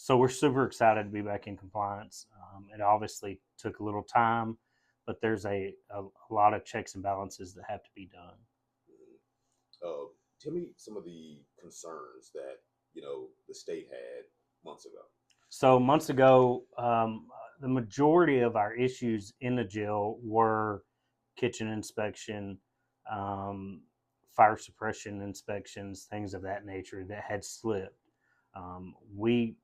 So we're super excited to be back in compliance. It obviously took a little time, but there's a lot of checks and balances that have to be done. Tell me some of the concerns that the state had months ago. So months ago, the majority of our issues in the jail were kitchen inspection, um, fire suppression inspections, things of that nature that had slipped. We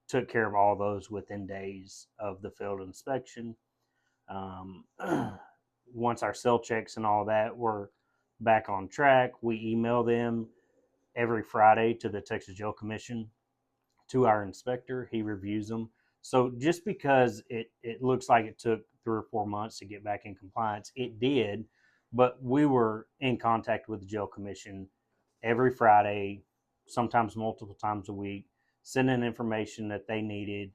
took care of all those within days of the field inspection. Um, Once our cell checks and all that were back on track, we email them every Friday to the Texas Jail Commission, to our inspector. He reviews them. So just because it looks like it took 3 or 4 months to get back in compliance, it did. But we were in contact with the jail commission every Friday, sometimes multiple times a week, sending information that they needed,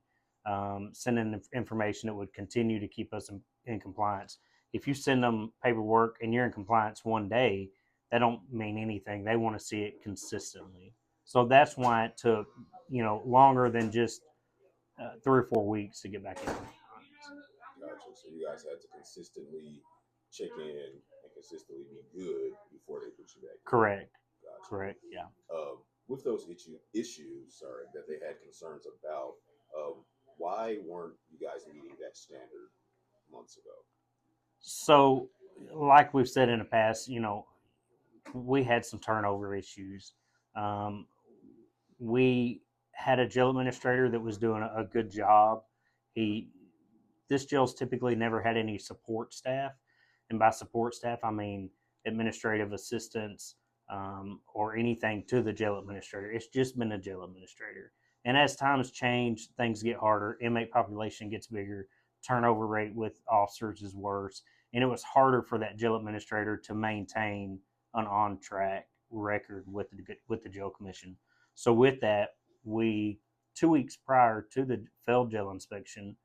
sending information that would continue to keep us in compliance. If you send them paperwork and you're in compliance one day, that don't mean anything. They want to see it consistently. So that's why it took, longer than just 3 or 4 weeks to get back in compliance. Gotcha. So you guys had to consistently check in and consistently be good before they put you back in. Correct. Gotcha. Correct. Yeah. With those issues, sorry, that they had concerns about, why weren't you guys meeting that standard months ago? So, like we've said in the past, we had some turnover issues. Um, we had a jail administrator that was doing a good job. He, this jail's typically never had any support staff, and by support staff I mean administrative assistants, or anything to the jail administrator. It's just been a jail administrator. And as times change, things get harder. Inmate population gets bigger. Turnover rate with officers is worse, and it was harder for that jail administrator to maintain an on-track record with the jail commission. So with that, we 2 weeks prior to the failed jail inspection,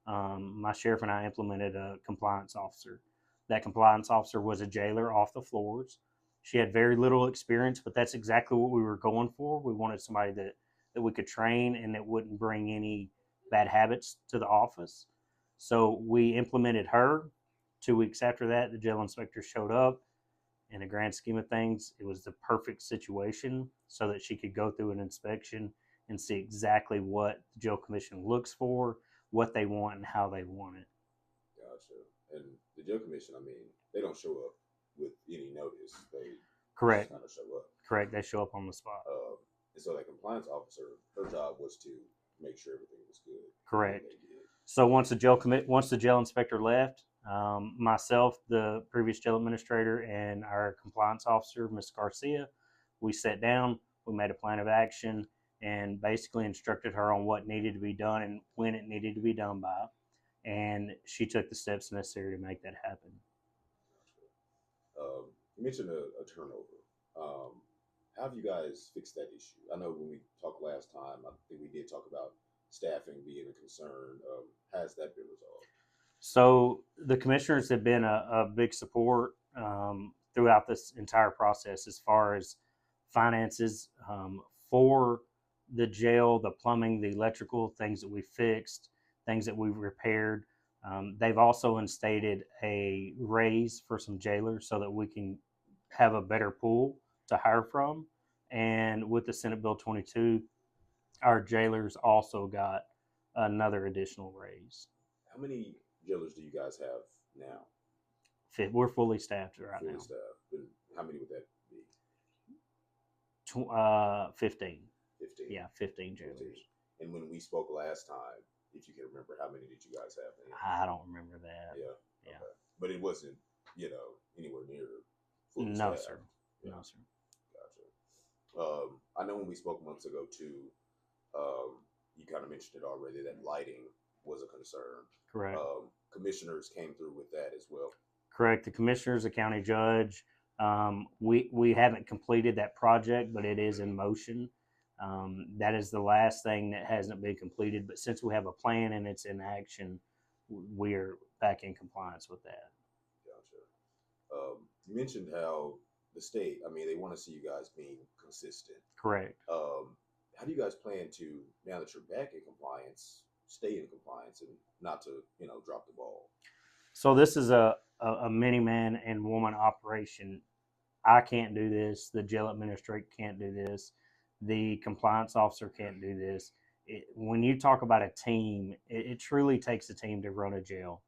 my sheriff and I implemented a compliance officer. That compliance officer was a jailer off the floors. She had very little experience, but that's exactly what we were going for. We wanted somebody that we could train and that wouldn't bring any bad habits to the office. So we implemented her. 2 weeks after that, the jail inspector showed up. In the grand scheme of things, it was the perfect situation so that she could go through an inspection and see exactly what the jail commission looks for, what they want, and how they want it. Gotcha. And the jail commission, I mean, they don't show up with any notice. They Correct. just kind of show up. Correct. They show up on the spot. And so that compliance officer, her job was to make sure everything was good. Correct. So once the jail inspector left, myself, the previous jail administrator, and our compliance officer, Ms. Garcia, we sat down, we made a plan of action, and basically instructed her on what needed to be done and when it needed to be done by. And she took the steps necessary to make that happen. You mentioned a turnover. How have you guys fixed that issue? I know when we talked last time, I think we did talk about staffing being a concern. Has that been resolved? So the commissioners have been a big support throughout this entire process as far as finances for the jail, the plumbing, the electrical, things that we fixed, things that we've repaired. They've also instated a raise for some jailers so that we can have a better pool to hire from. And with the Senate Bill 22, our jailers also got another additional raise. How many jailers do you guys have now? We're fully staffed right fully now. Staffed. And how many would that be? 15. 15. Yeah, 15 jailers. 15. And when we spoke last time, if you can remember, how many did you guys have then? I don't remember that. Yeah. Yeah. Okay. But it wasn't, anywhere near fully No, staffed. sir. Yeah. No, sir. Gotcha. I know when we spoke months ago too, you kind of mentioned it already that lighting was a concern. Correct. Commissioners came through with that as well. Correct. The commissioners, the county judge. We haven't completed that project, but it is in motion. That is the last thing that hasn't been completed. But since we have a plan and it's in action, we're back in compliance with that. Gotcha. You mentioned how the state, I mean, they want to see you guys being consistent. Correct. how do you guys plan to, now that you're back in compliance, stay in compliance and not to, drop the ball? So this is a mini man and woman operation. I can't do this. The jail administrator can't do this. The compliance officer can't do this. When you talk about a team, it truly takes a team to run a jail.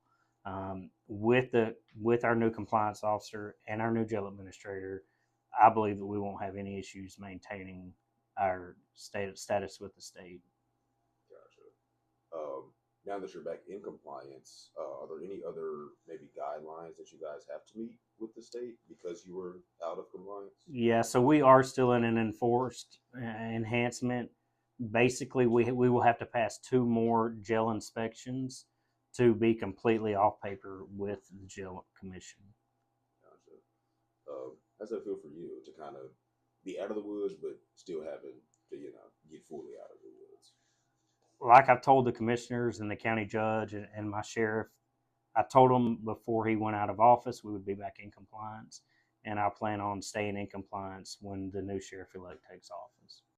With our new compliance officer and our new jail administrator, I believe that we won't have any issues maintaining our status with the state. Gotcha. Now that you're back in compliance, are there any other maybe guidelines that you guys have to meet with the state because you were out of compliance? Yeah, so we are still in an enforced enhancement. Basically, we will have to pass 2 more jail inspections to be completely off paper with the jail commission. Gotcha. How's that feel for you to kind of be out of the woods, but still having to, get fully out of the woods? Like I told the commissioners and the county judge and my sheriff, I told him before he went out of office we would be back in compliance, and I plan on staying in compliance when the new sheriff elect takes office.